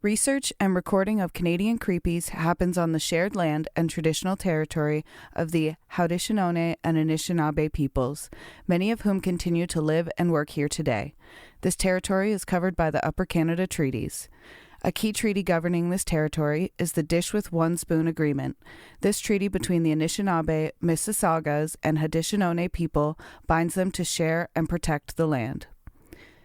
Research and recording of Canadian creepies happens on the shared land and traditional territory of the Haudenosaunee and Anishinaabe peoples, many of whom continue to live and work here today. This territory is covered by the Upper Canada Treaties. A key treaty governing this territory is the Dish with One Spoon Agreement. This treaty between the Anishinaabe, Mississaugas, and Haudenosaunee people binds them to share and protect the land.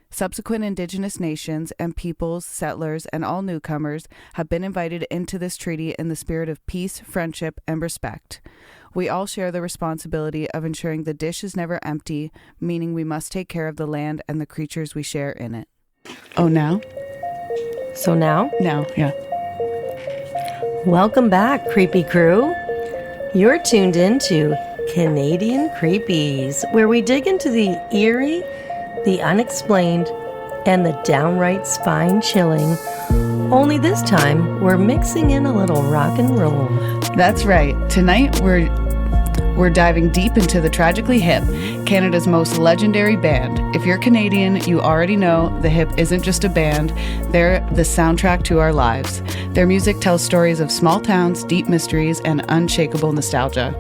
Subsequent Indigenous nations and peoples, settlers, and all newcomers have been invited into this treaty in the spirit of peace, friendship, and respect. We all share the responsibility of ensuring the dish is never empty, meaning we must take care of the land and the creatures we share in it. Oh, now? So now? Now, yeah. Welcome back, Creepy Crew. You're tuned in to Canadian Creepies, where we dig into the eerie, the unexplained, and the downright spine-chilling. Only this time, we're mixing in a little rock and roll. That's right. Tonight, we're diving deep into the Tragically Hip, Canada's most legendary band. If you're Canadian, you already know the Hip isn't just a band. They're the soundtrack to our lives. Their music tells stories of small towns, deep mysteries, and unshakable nostalgia.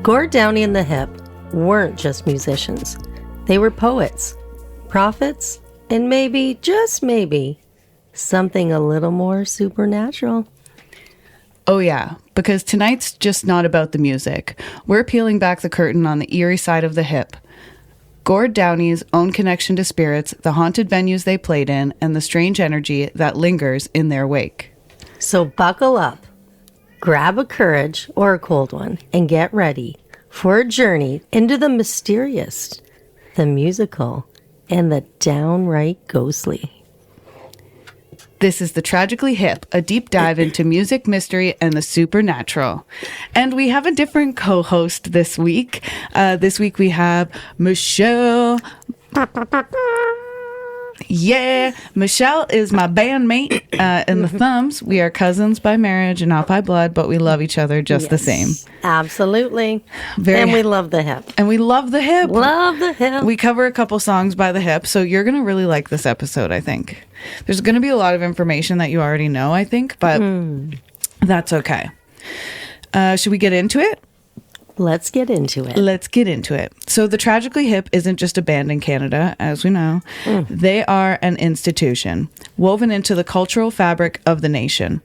Gord Downie and the Hip weren't just musicians. They were poets, prophets, and maybe, just maybe, something a little more supernatural. Oh yeah, because tonight's just not about the music. We're peeling back the curtain on the eerie side of the Hip. Gord Downie's own connection to spirits, the haunted venues they played in, and the strange energy that lingers in their wake. So buckle up, grab a courage or a cold one, and get ready for a journey into the mysterious, the musical, and the downright ghostly. This is the Tragically Hip, a deep dive into music, mystery, and the supernatural. And we have a different co-host this week. This week we have Michelle. Yeah, Michelle is my bandmate in the Thumbs. We are cousins by marriage and not by blood, but we love each other just the same. Absolutely. And we love the Hip. And we love the Hip. Love the Hip. We cover a couple songs by the Hip, so you're going to really like this episode, I think. There's going to be a lot of information that you already know, I think, but that's okay. Should we get into it? Let's get into it. Let's get into it. So the Tragically Hip isn't just a band in Canada, as we know. They are an institution, woven into the cultural fabric of the nation.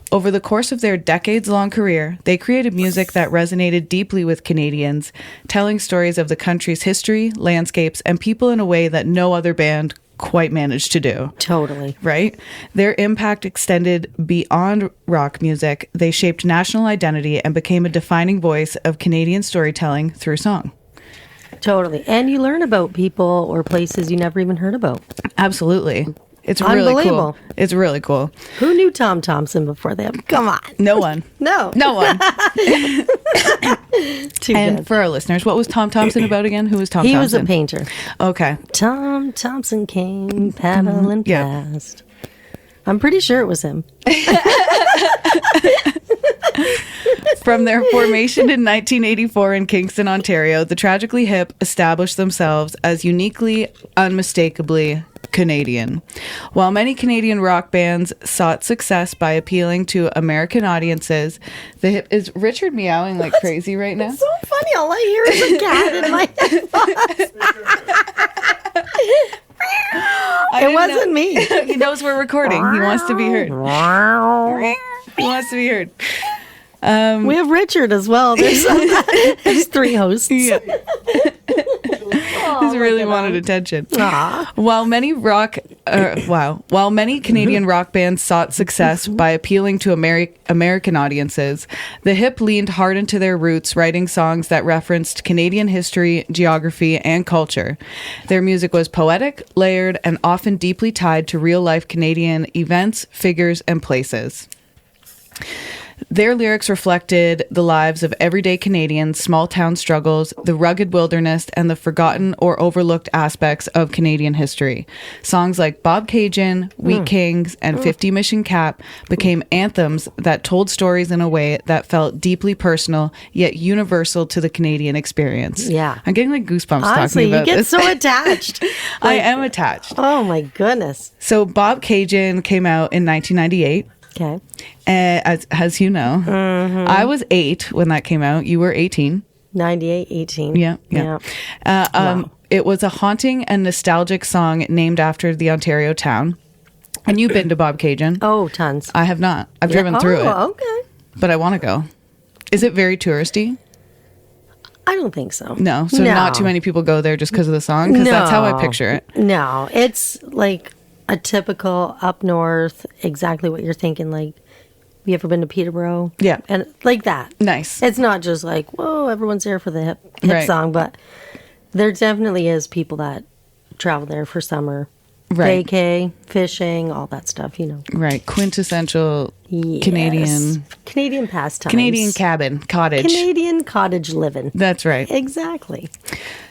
Over the course of their decades-long career, they created music that resonated deeply with Canadians, telling stories of the country's history, landscapes, and people in a way that no other band quite managed to do. Totally. Right? Their impact extended beyond rock music. They shaped national identity and became a defining voice of Canadian storytelling through song. Totally. And you learn about people or places you never even heard about. Absolutely. It's really cool. It's really cool. Who knew Tom Thompson before them? Come on. No one. No. No one. And good. for our listeners, what was Tom Thompson about again? Who was Tom Thompson? He was a painter. Okay. Tom Thompson came paddling past. I'm pretty sure it was him. From their formation in 1984 in Kingston, Ontario, the Tragically Hip established themselves as uniquely, unmistakably Canadian. While many Canadian rock bands sought success by appealing to American audiences, the Hip is Richard meowing like crazy right now. It's so funny. All I hear is a cat in my headphones. It wasn't me. He knows we're recording. He wants to be heard. He wants to be heard. We have Richard as well. There's three hosts. Yeah. He's really wanted attention. While many Canadian rock bands sought success by appealing to American audiences, the Hip leaned hard into their roots, writing songs that referenced Canadian history, geography, and culture. Their music was poetic, layered, and often deeply tied to real-life Canadian events, figures, and places. Their lyrics reflected the lives of everyday Canadians, small town struggles, the rugged wilderness, and the forgotten or overlooked aspects of Canadian history. Songs like Bob Cajun, Wheat Kings, and 50 Mission Cap became anthems that told stories in a way that felt deeply personal, yet universal to the Canadian experience. Yeah. I'm getting like goosebumps Honestly, talking about you get this. so attached. I am attached. Oh my goodness. So Bob Cajun came out in 1998. Okay. As you know, I was 8 when that came out. You were 18. 98, 18. Yeah. Wow. It was a haunting and nostalgic song named after the Ontario town. And you've been to Bob Cajun? Oh, tons. I have not. I've driven through it. Oh, okay. But I want to go. Is it very touristy? I don't think so. No. So not too many people go there just because of the song? Because that's how I picture it. No. It's like a typical up north, exactly what you're thinking. Like, you ever been to Peterborough? Yeah. And like that. Nice. It's not just like, whoa, everyone's there for the hip Right. song, but there definitely is people that travel there for summer. Right. Vacay, fishing, all that stuff, Right. Quintessential Yes. Canadian pastimes. Canadian cottage. Canadian cottage living. That's right. Exactly.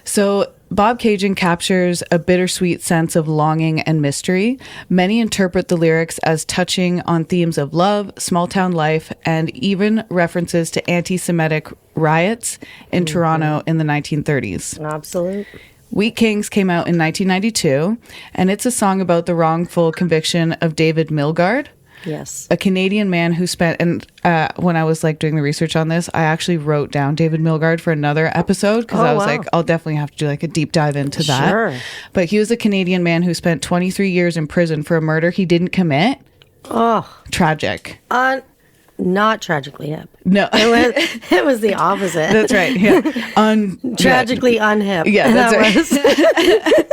So Bob Cajun captures a bittersweet sense of longing and mystery. Many interpret the lyrics as touching on themes of love, small town life, and even references to anti-Semitic riots in Toronto in the 1930s. Absolute. Wheat Kings came out in 1992, and it's a song about the wrongful conviction of David Milgaard, Yes. a Canadian man who spent, and when I was like doing the research on this, I actually wrote down David Milgaard for another episode because I was like, I'll definitely have to do like a deep dive into that. Sure. But he was a Canadian man who spent 23 years in prison for a murder he didn't commit. Oh. Tragic. Not Tragically Hip. No. It was the opposite. That's right. Yeah. Tragically unhip. Yeah, that's right.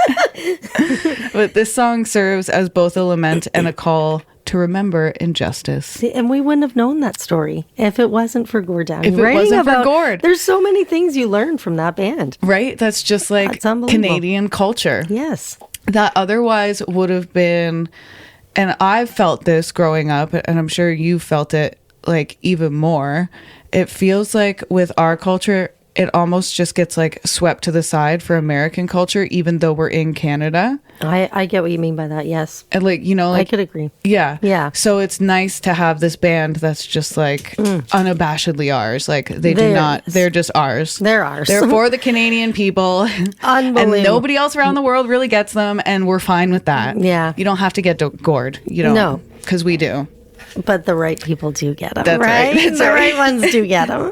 But this song serves as both a lament and a call to remember injustice. See, and we wouldn't have known that story if it wasn't for Gord Downie. If it wasn't for Gord. There's so many things you learn from that band. Right? That's just like That's unbelievable. Canadian culture. Yes. That otherwise would have been, and I've felt this growing up, and I'm sure you felt it like even more. It feels like with our culture, it almost just gets like swept to the side for American culture, even though we're in Canada. I get what you mean by that. Yes. And like, I could agree. Yeah. Yeah. So it's nice to have this band that's just like unabashedly ours. Like they're just ours. They're ours. They're for the Canadian people. Unbelievable. And nobody else around the world really gets them. And we're fine with that. Yeah. You don't have to get Gord. You don't. No. Because we do. But the right people do get them, That's right. That's the right. right ones do get them.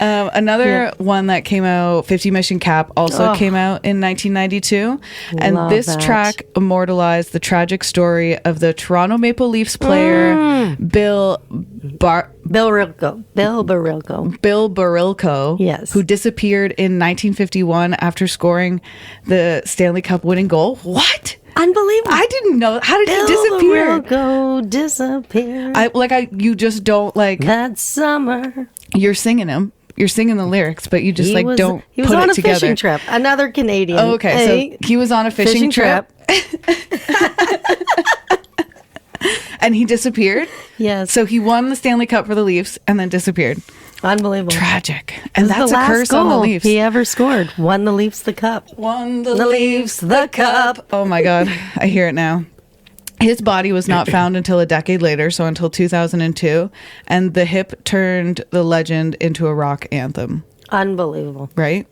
Another one that came out, 50 Mission Cap, also came out in 1992. And Love this that. track immortalized the tragic story of the Toronto Maple Leafs player, Bill Barilko. Bill Barilko, Yes. who disappeared in 1951 after scoring the Stanley Cup winning goal. What? Unbelievable. I didn't know. How did Bill he disappear? Barilko disappeared. You just don't like. That summer. You're singing them. You're singing the lyrics, but you just He was don't He was put on it a together. fishing trip. Another Canadian. Oh, okay, so he was on a fishing trip. And he disappeared. Yes. So he won the Stanley Cup for the Leafs and then disappeared. Unbelievable. Tragic. And This that's is the a last curse on the goal Leafs. he ever scored. Won the Leafs the cup. Won the Leafs the cup. Oh my God. I hear it now. His body was not found until a decade later, so until 2002. And the hip turned the legend into a rock anthem. Unbelievable. Right?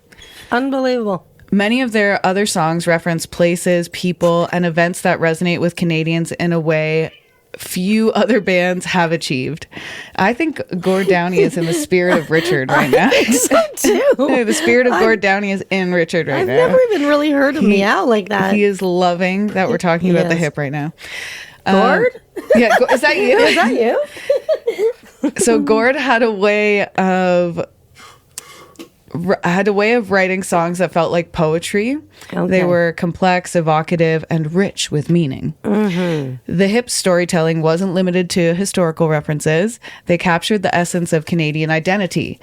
Unbelievable. Many of their other songs reference places, people, and events that resonate with Canadians in a way few other bands have achieved. I think Gord Downie is in the spirit of Richard right now. I think so too. The spirit of Gord Downie is in Richard right I've now. never even really heard him meow like that. He is loving that we're talking about the Yes. hip right now. Gord? Yeah, is that you? Is that you? So Gord had a way of writing songs that felt like poetry. Okay. They were complex, evocative, and rich with meaning. Mm-hmm. The hip storytelling wasn't limited to historical references. They captured the essence of Canadian identity.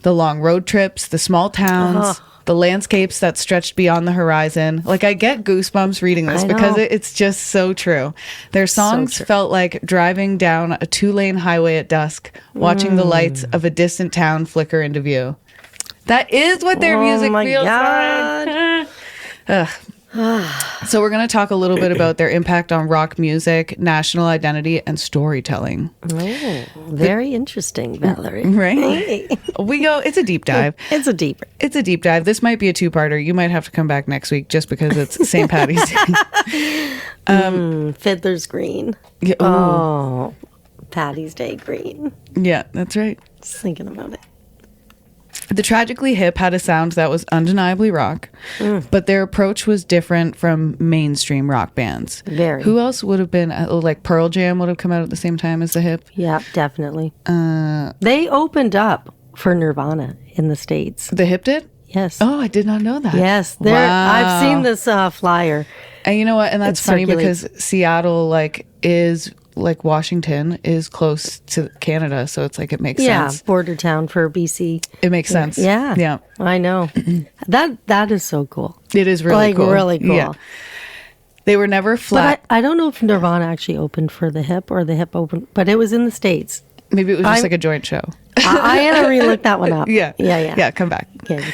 The long road trips, the small towns, the landscapes that stretched beyond the horizon. Like, I get goosebumps reading this because it's just so true. Their songs felt like driving down a 2-lane highway at dusk, watching the lights of a distant town flicker into view. That is what their music feels like. So we're going to talk a little bit about their impact on rock music, national identity, and storytelling. Oh, very interesting, Valerie. Right? It's a deep dive. It's a deep dive. This might be a 2-parter. You might have to come back next week just because it's St. Paddy's Day. Fiddler's Green. Yeah, Paddy's Day green. Yeah, that's right. Just thinking about it. The Tragically Hip had a sound that was undeniably rock, but their approach was different from mainstream rock bands. Very. Who else would have been, like Pearl Jam would have come out at the same time as the Hip? Yeah, definitely. They opened up for Nirvana in the States. The Hip did? Yes. Oh, I did not know that. Yes. Wow. I've seen this flyer. And you know what? And that's funny because Seattle, is like Washington is close to Canada, so it's like it makes sense. Yeah, border town for BC. It makes sense. Yeah, I know. That is so cool. It is really cool. Really cool. Yeah. They were never flat. But I don't know if Nirvana actually opened for the Hip or the Hip opened, but it was in the States. Maybe it was just like a joint show. I had to re-look that one up. Yeah. Come back. Okay.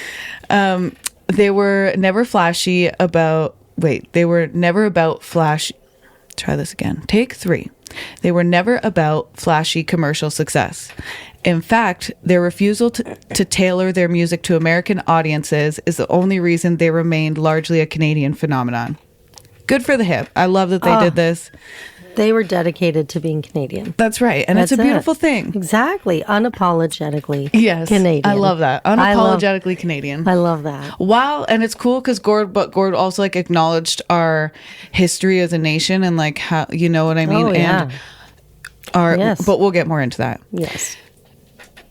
They were never flashy about. Wait, they were never about flash. Try this again. Take 3. They were never about flashy commercial success. In fact, their refusal to tailor their music to American audiences is the only reason they remained largely a Canadian phenomenon. Good for the Hip. I love that they did this. They were dedicated to being Canadian. That's right. And it's a beautiful thing. Exactly. Unapologetically Canadian. I love that. Unapologetically Canadian. I love that. Wow. And it's cool because Gord also acknowledged our history as a nation and how, you know what I mean? Oh, yeah. And but we'll get more into that. Yes.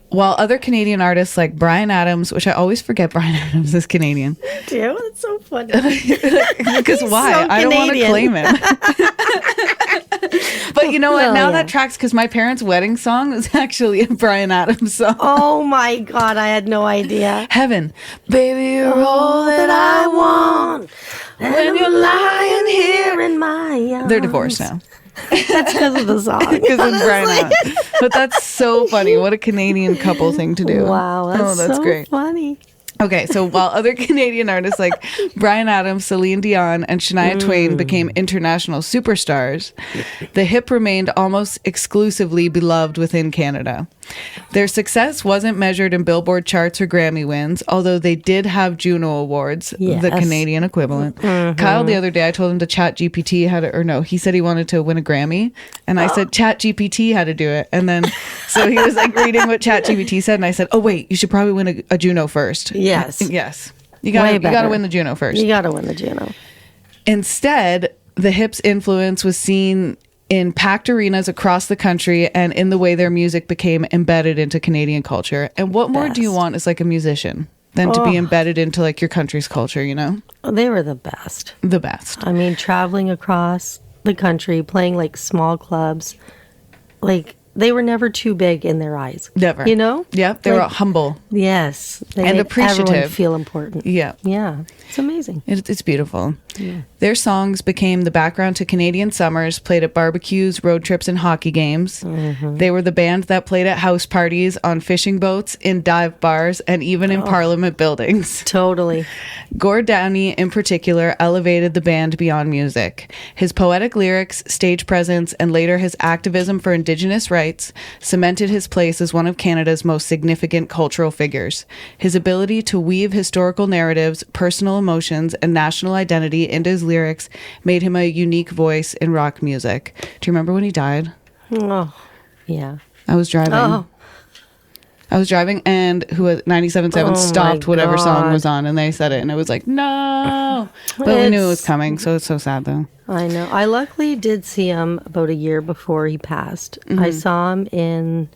While other Canadian artists like Bryan Adams, which I always forget Bryan Adams is Canadian. Dude, that's so funny. Because why? So I don't want to claim him. But you know what? Now that tracks because my parents' wedding song was actually a Bryan Adams song. Oh my God, I had no idea. Heaven. Baby, you're all that I want when you're lying here in my arms. They're divorced now. That's because of the song. Because of Bryan Adams. But that's so funny. What a Canadian couple thing to do. Wow, that's so great. Funny. Okay, so while other Canadian artists like Bryan Adams, Celine Dion, and Shania Twain became international superstars, the Hip remained almost exclusively beloved within Canada. Their success wasn't measured in Billboard charts or Grammy wins, although they did have Juno Awards, the Canadian equivalent. Kyle, the other day, I told him to ChatGPT he said he wanted to win a Grammy, and I said ChatGPT had to do it. And then, so he was reading what ChatGPT said, and I said, oh wait, you should probably win a Juno first. Yes. Yes. You gotta win the Juno first. You gotta win the Juno. Instead, the Hip's influence was seen in packed arenas across the country and in the way their music became embedded into Canadian culture. And what more do you want as a musician than to be embedded into your country's culture, you know? They were the best. The best. I mean, traveling across the country, playing small clubs, they were never too big in their eyes. Never. You know? Yep. They were humble. Yes. They and made appreciative. Everyone feel important. Yeah. Yeah. It's amazing. It's beautiful. Yeah. Their songs became the background to Canadian summers, played at barbecues, road trips, and hockey games. They were the band that played at house parties, on fishing boats, in dive bars, and even in Parliament buildings. Totally. Gord Downie, in particular, elevated the band beyond music. His poetic lyrics, stage presence, and later his activism for Indigenous rights cemented his place as one of Canada's most significant cultural figures. His ability to weave historical narratives, personal emotions, and national identity into his lyrics made him a unique voice in rock music. Do you remember when he died? Oh, yeah. I was driving. And 97.7 stopped whatever song was on, and they said it, and it was no. But we knew it was coming, so it's so sad, though. I know. I luckily did see him about a year before he passed. I saw him in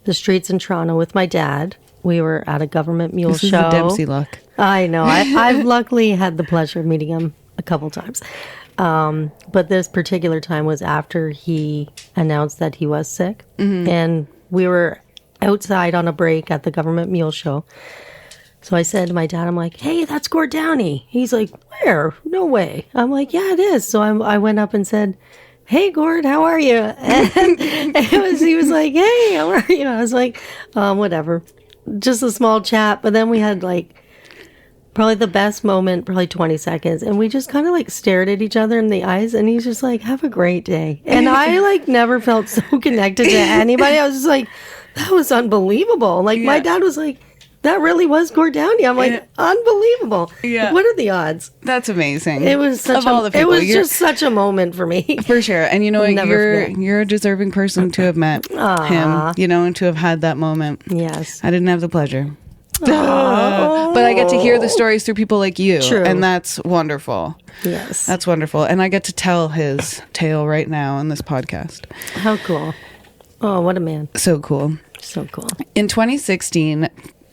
the streets in Toronto with my dad. We were at a government mule show. This is the Dempsey look. I know. I've luckily had the pleasure of meeting him a couple times. But this particular time was after he announced that he was sick. And we were outside on a break at the government mule show. So I said to my dad, I'm like, hey, that's Gord Downie. He's like, where? No way. I'm like, yeah, it is. So I went up and said, hey, Gord, how are you? And he was like, hey, how are you? I was like, whatever. Just a small chat. But then we had like probably the best moment, probably 20 seconds. And we just kind of like stared at each other in the eyes. And he's just like, have a great day. And I like never felt so connected to anybody. I was just like, that was unbelievable. Like my dad was like, that really was Gord Downie. I'm like, unbelievable. Yeah. What are the odds? That's amazing. It was such just such a moment for me. For sure. And you know what? You're a deserving person to have met him, you know, and to have had that moment. Yes. I didn't have the pleasure. But I get to hear the stories through people like you. True. And that's wonderful. Yes. That's wonderful. And I get to tell his tale right now on this podcast. How cool. Oh, what a man. So cool. So cool. In 2016,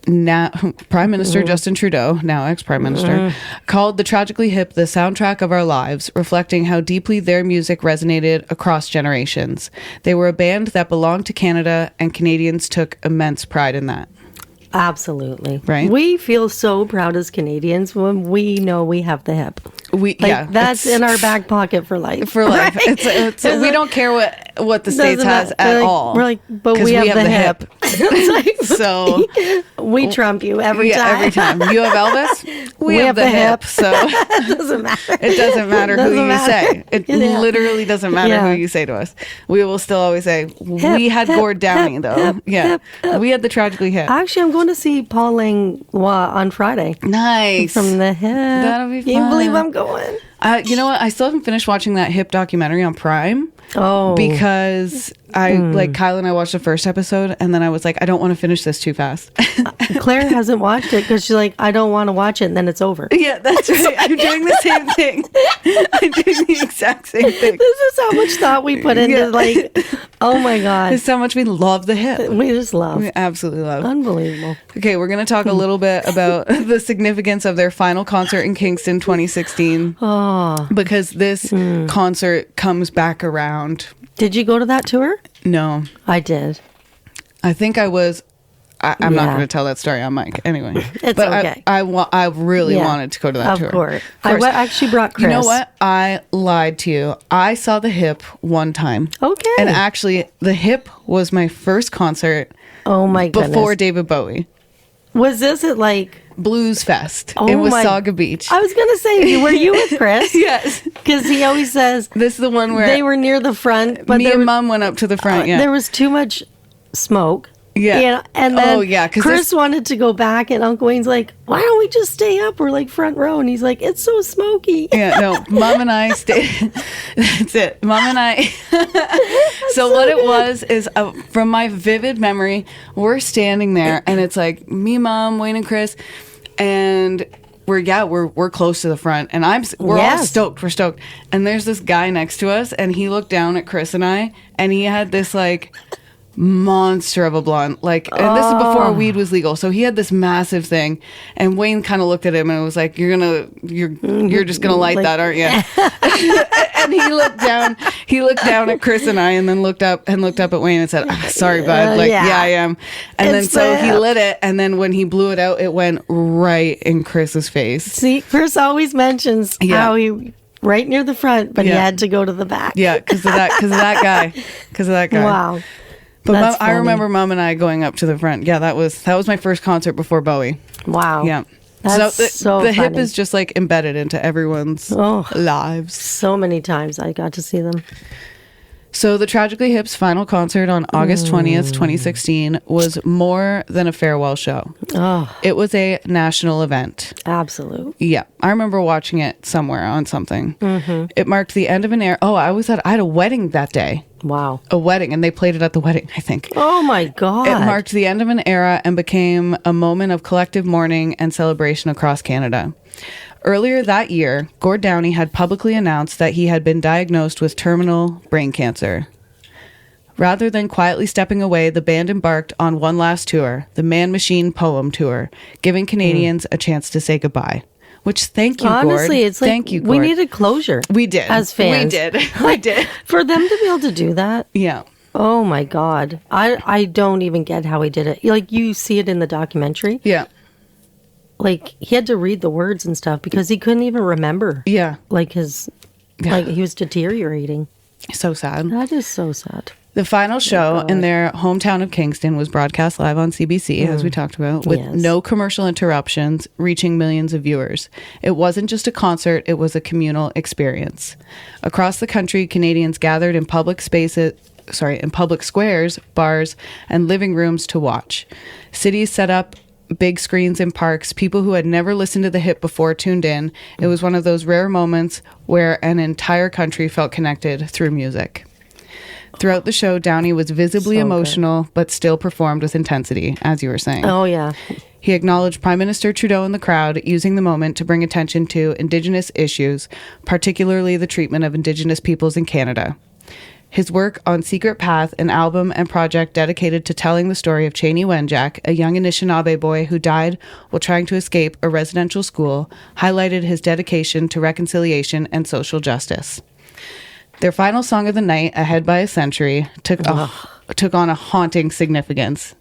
now Prime Minister Justin Trudeau, now ex-Prime Minister, called the Tragically Hip the soundtrack of our lives, reflecting how deeply their music resonated across generations. They were a band that belonged to Canada, and Canadians took immense pride in that. Absolutely. Right. We feel so proud as Canadians when we know we have the hip. That's in our back pocket for life. For life. Right? It's we don't care what the States has at all. We're like, but we have the hip. So we trump you every time. Every time. You have Elvis? We have the hip. So it doesn't matter. It doesn't matter who you say. It literally doesn't matter who you say to us. We will still always say, we had Gord Downie, though. Hip. We had the Tragically Hip. Actually, I'm going to see Paul Langlois on Friday. Nice. From the Hip. That'll be fun. Can you believe I'm going? You know what? I still haven't finished watching that Hip documentary on Prime. Oh. Because Kyle and I watched the first episode, and then I was like, I don't want to finish this too fast. Claire hasn't watched it because she's like, I don't want to watch it, and then it's over. Yeah, that's right. I'm doing the same thing. I'm doing the exact same thing. This is how much thought we put into oh my God. This is how much we love the Hip. We just love. We absolutely love. Unbelievable. Okay, we're going to talk a little bit about the significance of their final concert in Kingston 2016. Oh. Because this concert comes back around. Did you go to that tour? No. I did. I think I was. I'm not going to tell that story on mic anyway. It's okay. I really wanted to go to that tour. Of course. I actually brought Chris. You know what? I lied to you. I saw the Hip one time. Okay. And actually, the Hip was my first concert. Oh my goodness. Before David Bowie. Was this at like Blues Fest in Wasaga Beach? I was going to say, were you with Chris? Yes. Because he always says this is the one where they were near the front, but me and Mom went up to the front. There was too much smoke. Yeah. And then Chris wanted to go back, and Uncle Wayne's like, why don't we just stay up? We're like front row. And he's like, it's so smoky. Yeah, no, Mom and I stayed. That's it. Mom and I. So what it was is, from my vivid memory, we're standing there, and it's like me, Mom, Wayne, and Chris, and we're close to the front, and we're all stoked. We're stoked, and there's this guy next to us, and he looked down at Chris and I, and he had this like monster of a blonde, and this is before weed was legal, so he had this massive thing, and Wayne kind of looked at him and was like, you're just gonna light that, aren't you? And he looked down at Chris and I, and then looked up at Wayne and said, sorry bud, yeah I am. And then so he lit it, and then when he blew it out, it went right in Chris's face. See, Chris always mentions how he right near the front, but he had to go to the back. Yeah, because of that guy. Wow. But I remember Mom and I going up to the front. Yeah, that was my first concert before Bowie. Wow. Yeah. That's the Hip is just like embedded into everyone's lives. So many times I got to see them. So the Tragically Hip's final concert on August 20th, 2016 was more than a farewell show. Oh. It was a national event. Absolute. Yeah. I remember watching it somewhere on something. Mm-hmm. It marked the end of an era. Oh, I had a wedding that day. Wow. A wedding, and they played it at the wedding, I think. Oh my God. It marked the end of an era and became a moment of collective mourning and celebration across Canada. Earlier that year, Gord Downie had publicly announced that he had been diagnosed with terminal brain cancer. Rather than quietly stepping away, the band embarked on one last tour, the Man Machine Poem Tour, giving Canadians a chance to say goodbye. Which, thank you, Gord. Honestly, it's like thank you, Gord. We needed closure. We did. As fans. We did. For them to be able to do that. Yeah. Oh my God. I don't even get how he did it. Like, you see it in the documentary. Yeah. like, he had to read the words and stuff because he couldn't even remember. Yeah. Like, he was deteriorating. So sad. That is so sad. The final show in their hometown of Kingston was broadcast live on CBC, as we talked about, with no commercial interruptions, reaching millions of viewers. It wasn't just a concert, it was a communal experience. Across the country, Canadians gathered in public squares, bars, and living rooms to watch. Cities set up big screens in parks. People who had never listened to the hip before tuned in. It was one of those rare moments where an entire country felt connected through music. Throughout the show, Downie was visibly emotional, but still performed with intensity, as you were saying. Oh, yeah. He acknowledged Prime Minister Trudeau in the crowd, using the moment to bring attention to Indigenous issues, particularly the treatment of Indigenous peoples in Canada. His work on Secret Path, an album and project dedicated to telling the story of Chanie Wenjack, a young Anishinaabe boy who died while trying to escape a residential school, highlighted his dedication to reconciliation and social justice. Their final song of the night, Ahead by a Century, took on a haunting significance.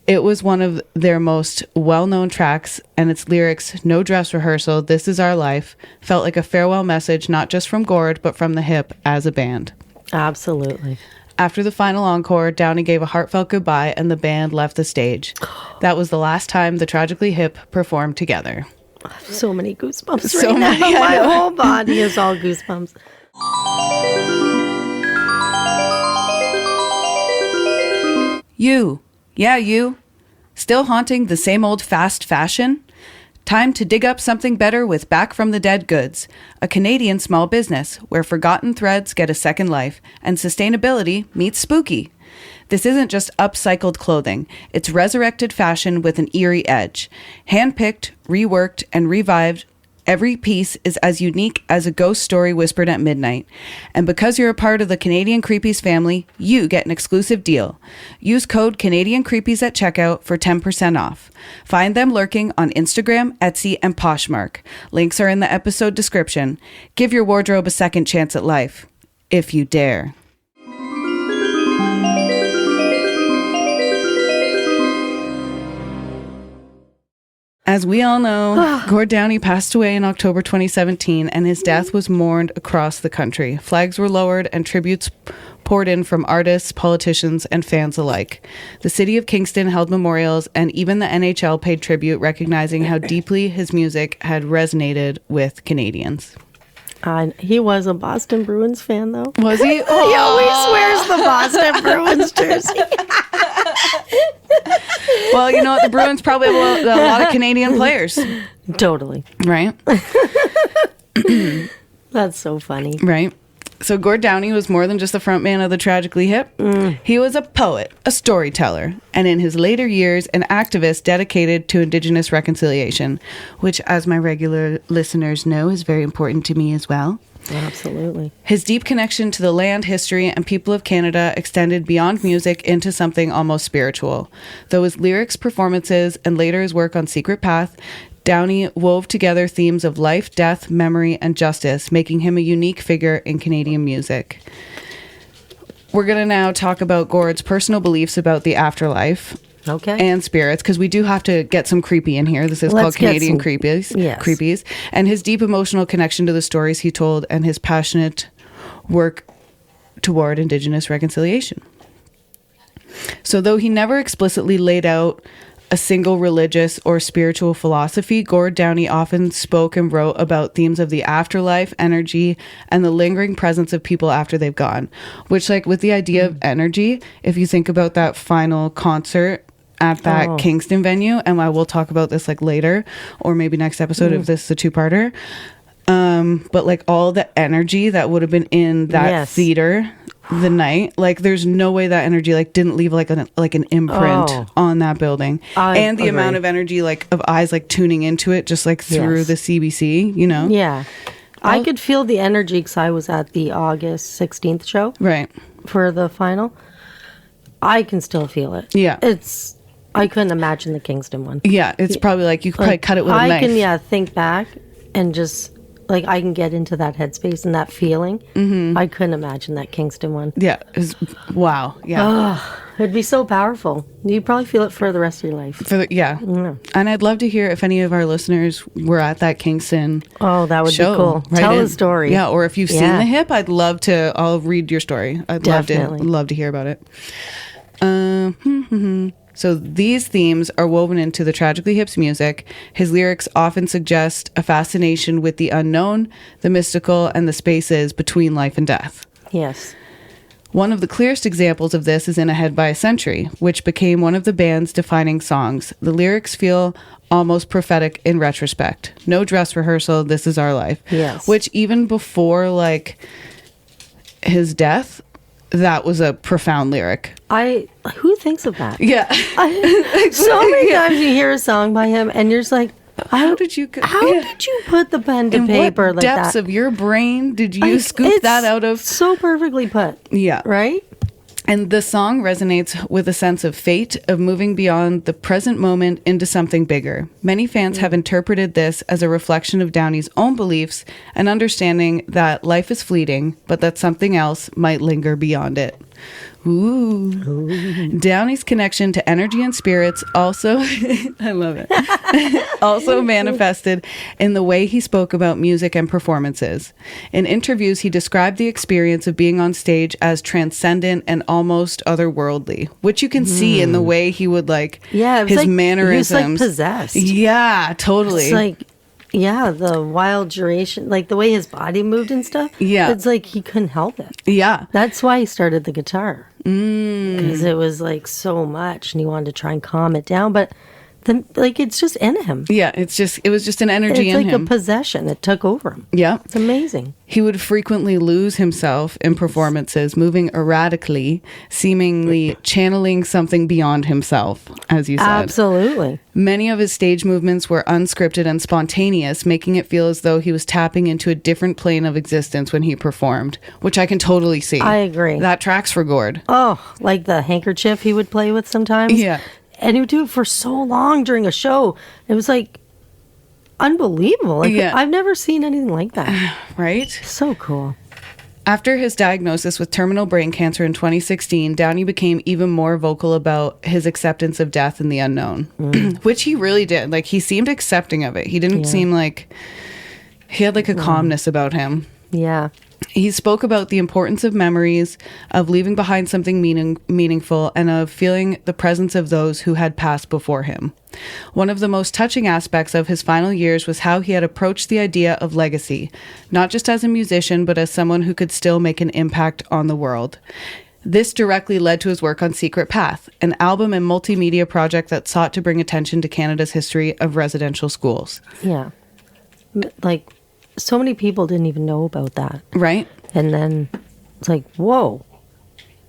It was one of their most well-known tracks, and its lyrics, "No dress rehearsal, this is our life," felt like a farewell message not just from Gord, but from the hip as a band. Absolutely. After the final encore, Downie gave a heartfelt goodbye, and the band left the stage. That was the last time the Tragically Hip performed together. So many goosebumps right now. My whole body is all goosebumps. You. Still haunting the same old fast fashion? Time to dig up something better with Back from the Dead Goods, a Canadian small business where forgotten threads get a second life and sustainability meets spooky. This isn't just upcycled clothing. It's resurrected fashion with an eerie edge. Handpicked, reworked, and revived, every piece is as unique as a ghost story whispered at midnight. And because you're a part of the Canadian Creepies family, you get an exclusive deal. Use code Canadian Creepies at checkout for 10% off. Find them lurking on Instagram, Etsy, and Poshmark. Links are in the episode description. Give your wardrobe a second chance at life, if you dare. As we all know, Gord Downie passed away in October 2017, and his death was mourned across the country. Flags were lowered and tributes poured in from artists, politicians, and fans alike. The city of Kingston held memorials, and even the NHL paid tribute, recognizing how deeply his music had resonated with Canadians. He was a Boston Bruins fan, though. Was he? Oh. He always wears the Boston Bruins jersey. Well, you know what? The Bruins probably have a lot of Canadian players. Totally. Right? That's so funny. Right. So Gord Downie was more than just the frontman of the Tragically Hip. He was a poet, a storyteller, and in his later years, an activist dedicated to Indigenous reconciliation, which, as my regular listeners know, is very important to me as well. Absolutely. His deep connection to the land, history, and people of Canada extended beyond music into something almost spiritual. Though his lyrics, performances, and later his work on Secret Path, Downie wove together themes of life, death, memory, and justice, making him a unique figure in Canadian music. We're going to now talk about Gord's personal beliefs about the afterlife. Okay. And spirits, because we do have to get some creepy in here. This is called Canadian Creepies. Yes. Creepies. And his deep emotional connection to the stories he told and his passionate work toward Indigenous reconciliation. So though he never explicitly laid out a single religious or spiritual philosophy, Gord Downie often spoke and wrote about themes of the afterlife, energy, and the lingering presence of people after they've gone. Which, like, with the idea of energy, if you think about that final concert at that Kingston venue, and I will talk about this like later, or maybe next episode if this is a two-parter. But like all the energy that would have been in that theater the night, like there's no way that energy like didn't leave like an imprint on that building. And the amount of energy like of eyes like tuning into it just like through the CBC, you know? Yeah. I could feel the energy because I was at the August 16th show. Right. For the final. I can still feel it. Yeah. I couldn't imagine the Kingston one. Yeah, it's probably like you could probably cut it with a knife. I can think back and just like I can get into that headspace and that feeling. I couldn't imagine that Kingston one. Yeah, wow. Yeah. it'd be so powerful. You'd probably feel it for the rest of your life. Yeah. And I'd love to hear if any of our listeners were at that Kingston that would show. be cool. Tell a story. Yeah, or if you've seen the hip, I'll read your story. I'd love to hear about it. So these themes are woven into the Tragically Hip's music. His lyrics often suggest a fascination with the unknown, the mystical, and the spaces between life and death. Yes. One of the clearest examples of this is in Ahead by a Century, which became one of the band's defining songs. The lyrics feel almost prophetic in retrospect. No dress rehearsal, this is our life. Yes. Which even before, like, his death, that was a profound lyric. Who thinks of that? Yeah. So many times you hear a song by him and you're just like, how did you put the pen to paper like that? In what depths of your brain did you scoop that out of? So perfectly put. Yeah. Right? And the song resonates with a sense of fate, of moving beyond the present moment into something bigger. Many fans have interpreted this as a reflection of Downie's own beliefs and understanding that life is fleeting, but that something else might linger beyond it. Ooh. Downie's connection to energy and spirits also, I love it, also manifested in the way he spoke about music and performances. In interviews, he described the experience of being on stage as transcendent and almost otherworldly, which you can see in the way he would his mannerisms. He was like possessed. Yeah, totally. It's like, the wild duration, like the way his body moved and stuff. Yeah. It's like he couldn't help it. Yeah. That's why he started the guitar. Because it was like so much and he wanted to try and calm it down. But it's just in him. Yeah, it was just an energy in him. It's like a possession that took over him. Yeah. It's amazing. He would frequently lose himself in performances, moving erratically, seemingly channeling something beyond himself, as you said. Absolutely. Many of his stage movements were unscripted and spontaneous, making it feel as though he was tapping into a different plane of existence when he performed, which I can totally see. I agree. That tracks for Gord. Oh, like the handkerchief he would play with sometimes? Yeah. And he would do it for so long during a show. It was like unbelievable. I've never seen anything like that. Right? So cool. After his diagnosis with terminal brain cancer in 2016, Downie became even more vocal about his acceptance of death and the unknown, which he really did. Like, he seemed accepting of it. He didn't seem like... He had like a calmness about him. Yeah. He spoke about the importance of memories, of leaving behind something meaningful, and of feeling the presence of those who had passed before him. One of the most touching aspects of his final years was how he had approached the idea of legacy, not just as a musician, but as someone who could still make an impact on the world. This directly led to his work on Secret Path, an album and multimedia project that sought to bring attention to Canada's history of residential schools. Yeah. Like, so many people didn't even know about that. Right? And then it's like, whoa,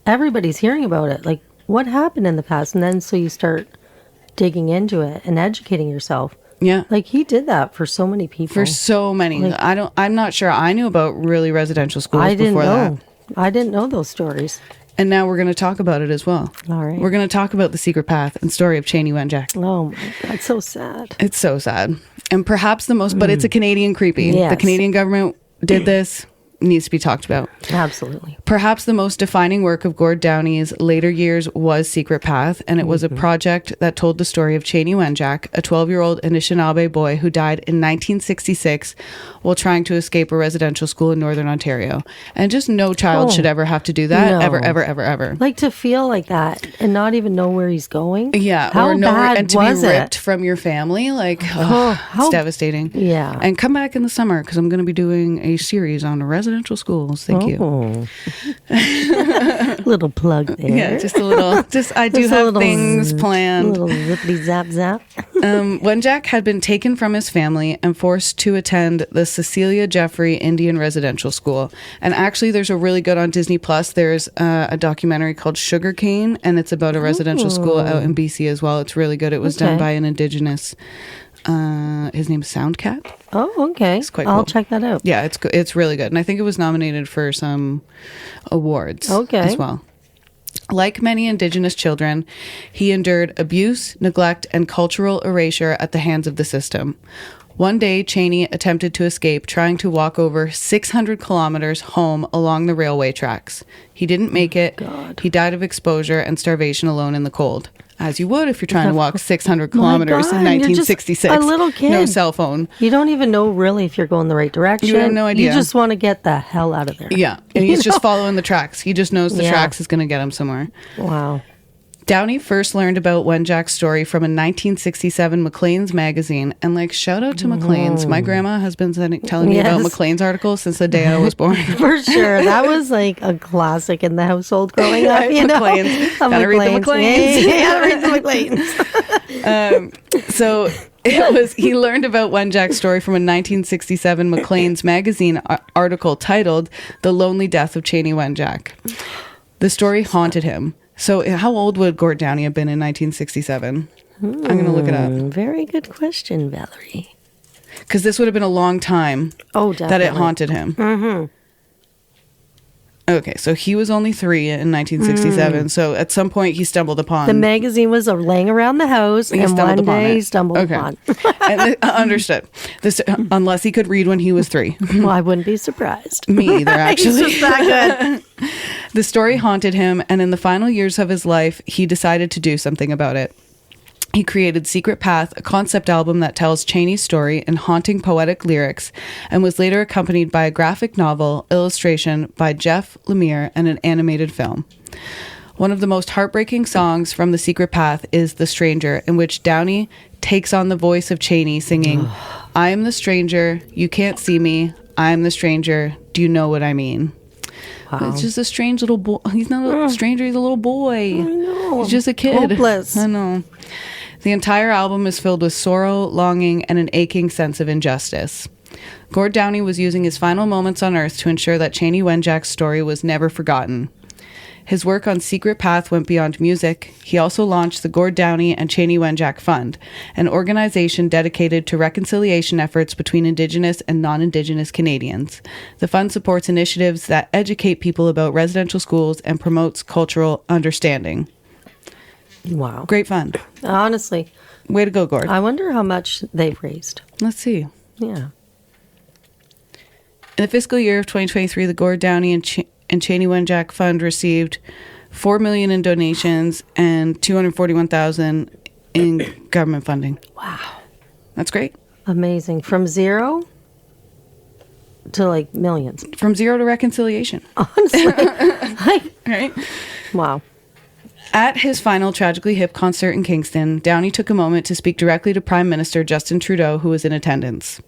everybody's hearing about it. Like, what happened in the past? And then so you start digging into it and educating yourself. Yeah. Like, he did that for so many people. For so many. Like, I'm not sure I knew about really residential schools before that. I didn't know those stories. And now we're going to talk about it as well. All right. We're going to talk about the secret path and story of Chanie Wenjack. Oh, my God. It's so sad. It's so sad. And perhaps the most, but it's a Canadian creepy. Yes. The Canadian government did this. Needs to be talked about. Absolutely. Perhaps the most defining work of Gord Downie's later years was Secret Path, and it was a project that told the story of Chanie Wenjack, a 12-year-old Anishinaabe boy who died in 1966 while trying to escape a residential school in Northern Ontario. And just no child should ever have to do that, ever, ever, ever, ever. Like, to feel like that and not even know where he's going. Yeah, how or bad and to was be ripped it? from your family, like, it's devastating. Yeah. And come back in the summer because I'm going to be doing a series on residential schools. Thank you. Little plug there. Yeah, just a little. I do have things planned. Little zippity zap zap. Wenjack had been taken from his family and forced to attend the Cecilia Jeffrey Indian Residential School. And actually, there's a really good on Disney Plus. There's a documentary called Sugarcane, and it's about a residential school out in BC as well. It's really good. It was done by an Indigenous. His name's Soundcat. Oh, okay. It's quite cool. I'll check that out. Yeah, it's really good. And I think it was nominated for some awards as well. Like many Indigenous children, he endured abuse, neglect, and cultural erasure at the hands of the system. One day, Chanie attempted to escape, trying to walk over 600 kilometers home along the railway tracks. He didn't make it. God. He died of exposure and starvation alone in the cold. As you would if you're trying to walk 600 kilometers in 1966. You're just a little kid. No cell phone. You don't even know really if you're going the right direction. You have no idea. You just want to get the hell out of there. Yeah. And he's just following the tracks. He just knows the tracks is going to get him somewhere. Wow. Downie first learned about Wenjack's story from a 1967 Maclean's magazine. And like, shout out to Maclean's. My grandma has been telling me about Maclean's articles since the day I was born. For sure. That was like a classic in the household growing up, you know? Maclean's. Gotta read the Maclean's. Yeah, read the Maclean's. So he learned about Wenjack's story from a 1967 Maclean's magazine article titled The Lonely Death of Chanie Wenjack. The story haunted him. So how old would Gord Downie have been in 1967? I'm going to look it up. Very good question, Valerie. Because this would have been a long time that it haunted him. Mm-hmm. Okay, so he was only 3 in 1967. So at some point he stumbled upon... The magazine was laying around the house, and one day he stumbled upon. Understood. This, unless he could read when he was 3. Well, I wouldn't be surprised. Me either, actually. He's just that good. The story haunted him, and in the final years of his life, he decided to do something about it. He created Secret Path, a concept album that tells Chanie's story in haunting poetic lyrics, and was later accompanied by a graphic novel, illustration by Jeff Lemire, and an animated film. One of the most heartbreaking songs from The Secret Path is The Stranger, in which Downie takes on the voice of Chanie singing, I am the stranger, you can't see me, I am the stranger, do you know what I mean? Wow. It's just a strange little boy. He's not a stranger, he's a little boy. I know. He's just a kid. Hopeless. I know. The entire album is filled with sorrow, longing, and an aching sense of injustice. Gord Downie was using his final moments on Earth to ensure that Chanie Wenjack's story was never forgotten. His work on Secret Path went beyond music. He also launched the Gord Downie and Chanie Wenjack Fund, an organization dedicated to reconciliation efforts between Indigenous and non-Indigenous Canadians. The fund supports initiatives that educate people about residential schools and promotes cultural understanding. Wow. Great fund. Honestly. Way to go, Gord. I wonder how much they've raised. Let's see. Yeah. In the fiscal year of 2023, the Gord Downie and Chanie Wenjack Fund received $4 million in donations and $241,000 in government funding. Wow. That's great. Amazing. From zero to like millions. From zero to reconciliation. Honestly. Right? Wow. At his final Tragically Hip concert in Kingston, Downie took a moment to speak directly to Prime Minister Justin Trudeau, who was in attendance.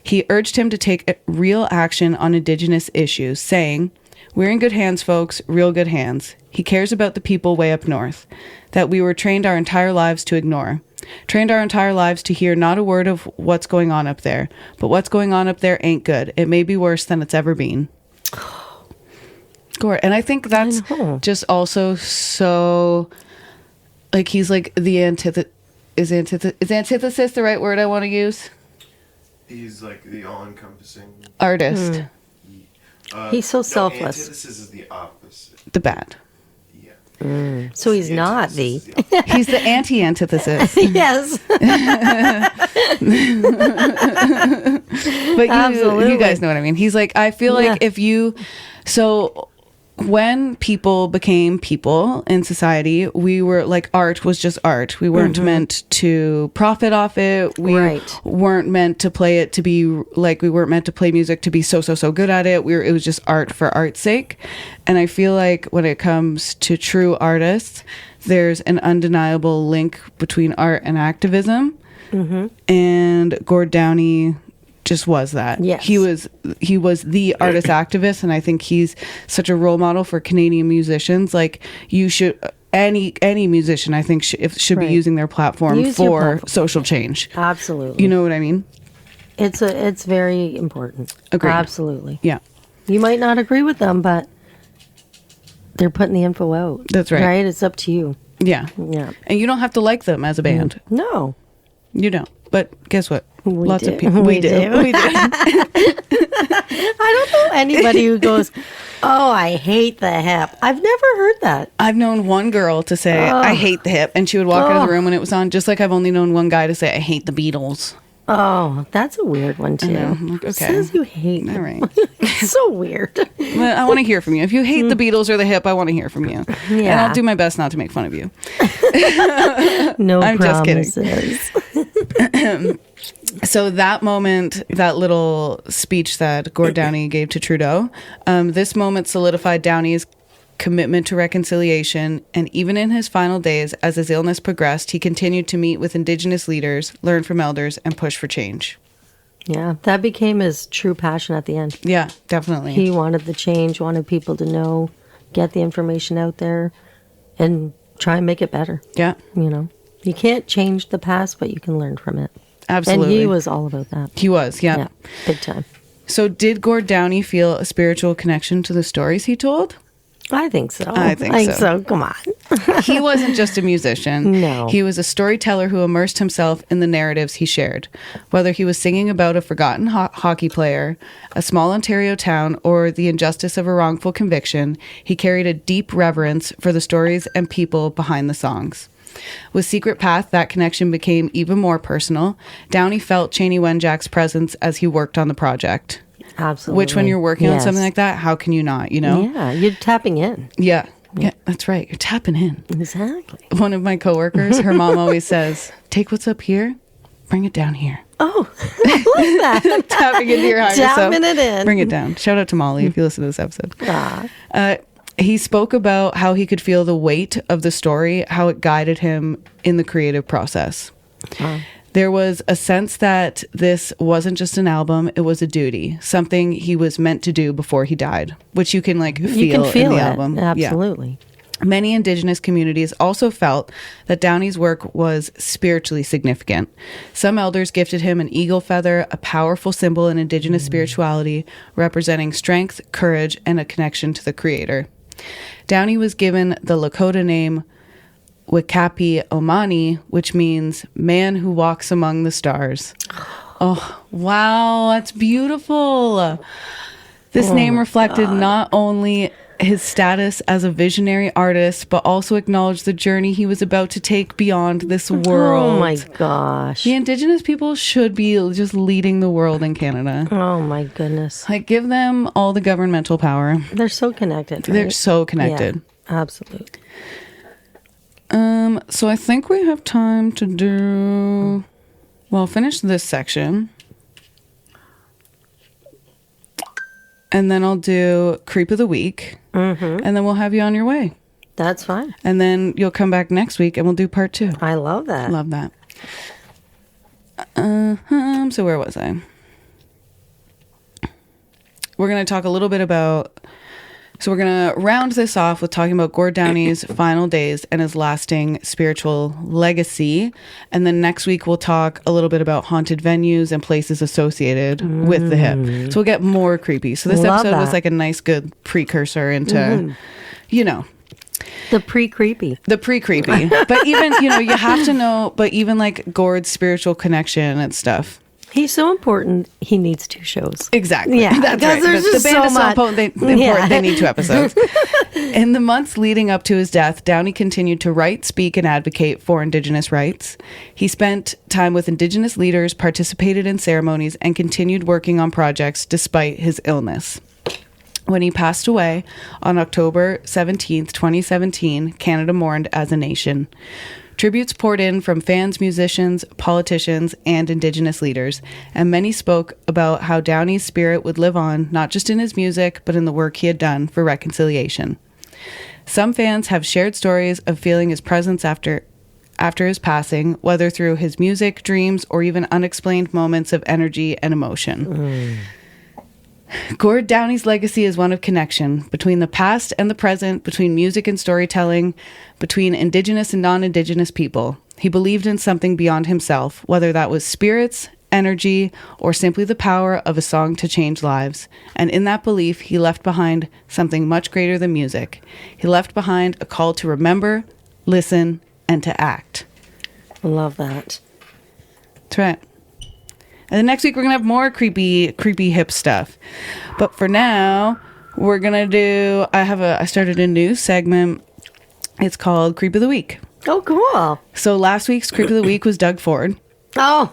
He urged him to take real action on Indigenous issues, saying, "We're in good hands, folks, real good hands. He cares about the people way up north, that we were trained our entire lives to ignore. Trained our entire lives to hear not a word of what's going on up there. But what's going on up there ain't good. It may be worse than it's ever been." Gord. And I think that's just also so, like, he's like the is antithesis the right word I want to use? He's like the all-encompassing artist. He's so selfless. Antithesis is the opposite. The bad. Yeah. So he's not the... He's the anti-antithesis. Yes. But Absolutely. you guys know what I mean. He's like, I feel like if you... So when people became people in society, we were like, art was just art. We weren't meant to profit off it. We weren't meant to play it to be like, we weren't meant to play music to be so good at it. It was just art for art's sake. And I feel like when it comes to true artists, there's an undeniable link between art and activism. And Gord Downie just was that. Yes. He was the artist activist, and I think he's such a role model for Canadian musicians. Like, you should any musician, I think, should be using their platform for social change. Absolutely. You know what I mean? It's very important. Agreed. Absolutely. Yeah. You might not agree with them, but they're putting the info out. That's right. Right? It's up to you. Yeah. Yeah. And you don't have to like them as a band. No. You don't. But guess what? Lots of people. We do. I don't know anybody who goes, "Oh, I hate the hip." I've never heard that. I've known one girl to say, "I hate the hip," and she would walk out of the room when it was on. Just like I've only known one guy to say, "I hate the Beatles." Oh, that's a weird one too. Okay. Says you hate. All right. It's so weird. Well, I want to hear from you. If you hate the Beatles or the Hip, I want to hear from you. And Yeah. I'll do my best not to make fun of you. No I'm just kidding. promises. So that moment, that little speech that Gord Downie gave to Trudeau, this moment solidified Downie's commitment to reconciliation, and even in his final days, as his illness progressed, he continued to meet with Indigenous leaders, learn from elders, and push for change. Yeah, that became his true passion at the end. Yeah, definitely. He wanted the change, wanted people to know, get the information out there, and try and make it better. Yeah, You know, you can't change the past, but you can learn from it. absolutely. And he was all about that. He was, yeah. Yeah, big time. So did Gord Downie feel a spiritual connection to the stories he told? I think so. I think so. Come on. He wasn't just a musician. No. He was a storyteller who immersed himself in the narratives he shared. Whether he was singing about a forgotten hockey player, a small Ontario town, or the injustice of a wrongful conviction, he carried a deep reverence for the stories and people behind the songs. With Secret Path, that connection became even more personal. Downie felt Chanie Wenjack's presence as he worked on the project. Absolutely. Which, when you're working on Yes. something like that, how can you not, you know? Yeah, you're tapping in. Yeah. Yeah, that's right. You're tapping in. Exactly. One of my coworkers, her mom always says, take what's up here, bring it down here. Oh, I like that. Tapping into your higher self. Tapping it in. Bring it down. Shout out to Molly if you listen to this episode. Ah. He spoke about how he could feel the weight of the story, how it guided him in the creative process. Wow. There was a sense that this wasn't just an album, it was a duty, something he was meant to do before he died, which you can feel, You can feel in the it. album. Yeah. Absolutely. Many Indigenous communities also felt that Downie's work was spiritually significant. Some elders gifted him an eagle feather, a powerful symbol in Indigenous spirituality, representing strength, courage, and a connection to the Creator. Downie was given the Lakota name Wikapi Omani, which means man who walks among the stars. Oh, wow, that's beautiful. This name reflected not only his status as a visionary artist, but also acknowledged the journey he was about to take beyond this world. Oh my gosh. The Indigenous people should be just leading the world in Canada. Oh my goodness. Give them all the governmental power. They're so connected. Right? They're so connected. Yeah, absolutely. So I think we have time to do, finish this section. And then I'll do Creep of the Week. Mm-hmm. And then we'll have you on your way. That's fine. And then you'll come back next week and we'll do part 2. I love that. Love that. So where was I? We're going to talk a little bit about... So we're going to round this off with talking about Gord Downie's final days and his lasting spiritual legacy. And then next week we'll talk a little bit about haunted venues and places associated with the Hip. So we'll get more creepy. So this Love episode was that. like a nice, good precursor into, you know, The pre-creepy. the pre-creepy. But even, you have to know, but even like Gord's spiritual connection and stuff. He's so important. He needs 2 shows. Exactly. Yeah, That's because right. there's The just band so is so much. important. Yeah. They need 2 episodes. In the months leading up to his death, Downie continued to write, speak, and advocate for Indigenous rights. He spent time with Indigenous leaders, participated in ceremonies, and continued working on projects despite his illness. When he passed away on October 17th, 2017, Canada mourned as a nation. Tributes poured in from fans, musicians, politicians, and Indigenous leaders, and many spoke about how Downie's spirit would live on, not just in his music, but in the work he had done for reconciliation. Some fans have shared stories of feeling his presence after his passing, whether through his music, dreams, or even unexplained moments of energy and emotion. Gord Downie's legacy is one of connection between the past and the present, between music and storytelling, between Indigenous and non-Indigenous people. He believed in something beyond himself, whether that was spirits, energy, or simply the power of a song to change lives. And in that belief, he left behind something much greater than music. He left behind a call to remember, listen, and to act. Love that. That's right. And then next week we're gonna have more creepy hip stuff. But for now, we're gonna do. I started a new segment. It's called Creep of the Week. Oh, cool. So last week's Creep of the Week was Doug Ford. Oh,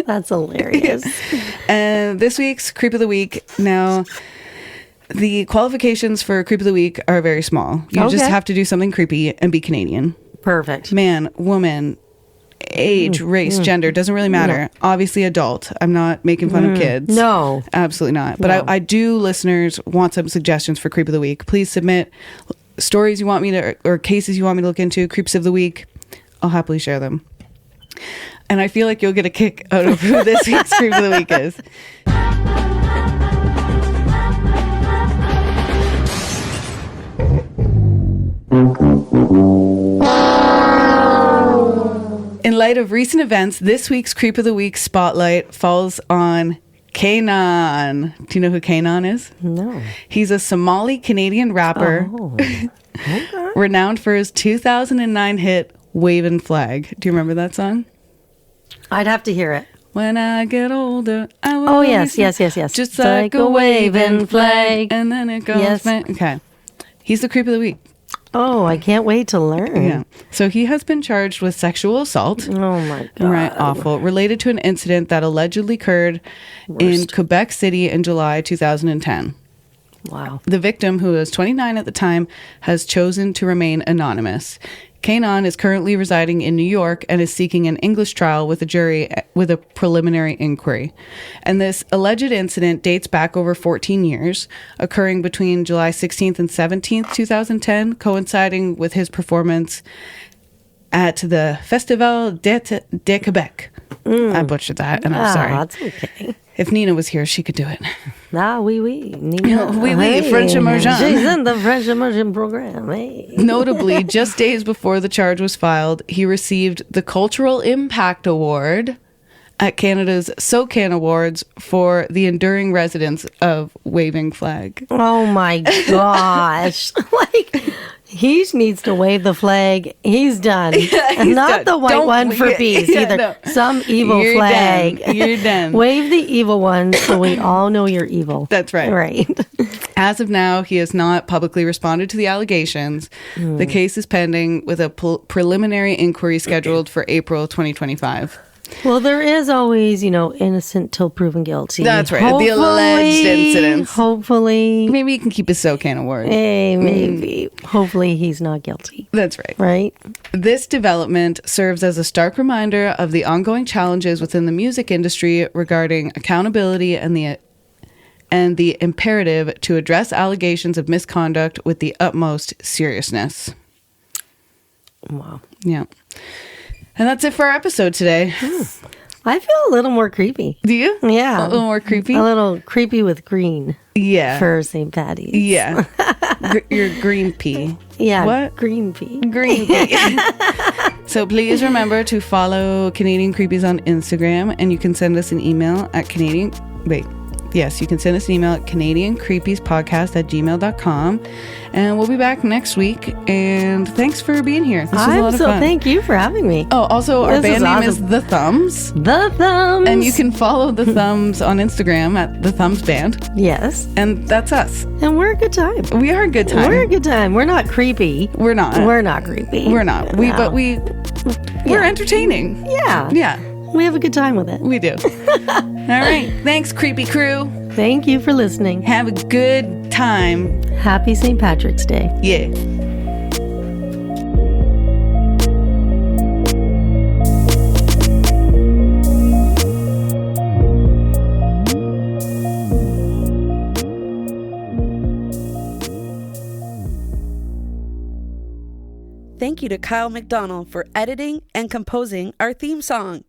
that's hilarious. And this week's Creep of the Week. Now, the qualifications for Creep of the Week are very small. You just have to do something creepy and be Canadian. Perfect. Man, woman, age, race, gender, doesn't really matter. No. Obviously adult. I'm not making fun of kids. No. Absolutely not. But I do, listeners, want some suggestions for Creep of the Week. Please submit stories you want me to, or cases you want me to look into, Creeps of the Week. I'll happily share them. And I feel like you'll get a kick out of who this week's Creep of the Week is. In light of recent events, this week's Creep of the Week spotlight falls on Kanan. Do you know who Kanan is? No. He's a Somali Canadian rapper, Okay. renowned for his 2009 hit Wavin' Flag. Do you remember that song? I'd have to hear it. When I get older, I will. Oh, yes. Just like a waving flag. And then it goes. Yes. Okay. He's the Creep of the Week. Oh, I can't wait to learn. Yeah. So he has been charged with sexual assault. Oh, my God. Right. Awful. Related to an incident that allegedly occurred in Quebec City in July 2010. Wow. The victim, who was 29 at the time, has chosen to remain anonymous. Kanan is currently residing in New York and is seeking an English trial with a jury with a preliminary inquiry. And this alleged incident dates back over 14 years, occurring between July 16th and 17th, 2010, coinciding with his performance at the Festival d'Été de Québec. I butchered that, and I'm sorry. That's okay. If Nina was here, she could do it. Oui. Nina. Oui, French immersion. She's in the French immersion program. Hey. Notably, just days before the charge was filed, he received the Cultural Impact Award at Canada's SOCAN Awards for the enduring residence of Waving Flag. Oh, my gosh. He needs to wave the flag. He's done. And not the white one for peace either. No. Some evil flag. Done. You're done. Wave the evil one so we all know you're evil. That's right. Right. As of now, he has not publicly responded to the allegations. The case is pending with a preliminary inquiry scheduled for April 2025. Well, there is always, innocent till proven guilty. That's right. The alleged incidents. Hopefully. Maybe he can keep his SOCAN award. Hey, maybe. Hopefully he's not guilty. That's right. Right? This development serves as a stark reminder of the ongoing challenges within the music industry regarding accountability and the imperative to address allegations of misconduct with the utmost seriousness. Wow. Yeah. And that's it for our episode today. I feel a little more creepy. Do you? Yeah. A little more creepy? A little creepy with green. Yeah. For St. Patty's. Yeah. Your green pea. Yeah. What? Green pea. Green pea. So please remember to follow Canadian Creepies on Instagram, and you can send us an email at you can send us an email at CanadianCreepiespodcast@gmail.com. And we'll be back next week. And thanks for being here. This was a lot of fun. Thank you for having me. Oh, also, our band name is The Thumbs. The Thumbs. And you can follow The Thumbs on Instagram at The Thumbs Band. Yes. And that's us. And we're a good time. We are a good time. We're a good time. We're not creepy. We're not. We're not creepy. We're not. No. We're entertaining. Yeah. Yeah. We have a good time with it. We do. All right. Thanks, creepy crew. Thank you for listening. Have a good time. Happy St. Patrick's Day. Yeah. Thank you to Kyle McDonnell for editing and composing our theme song.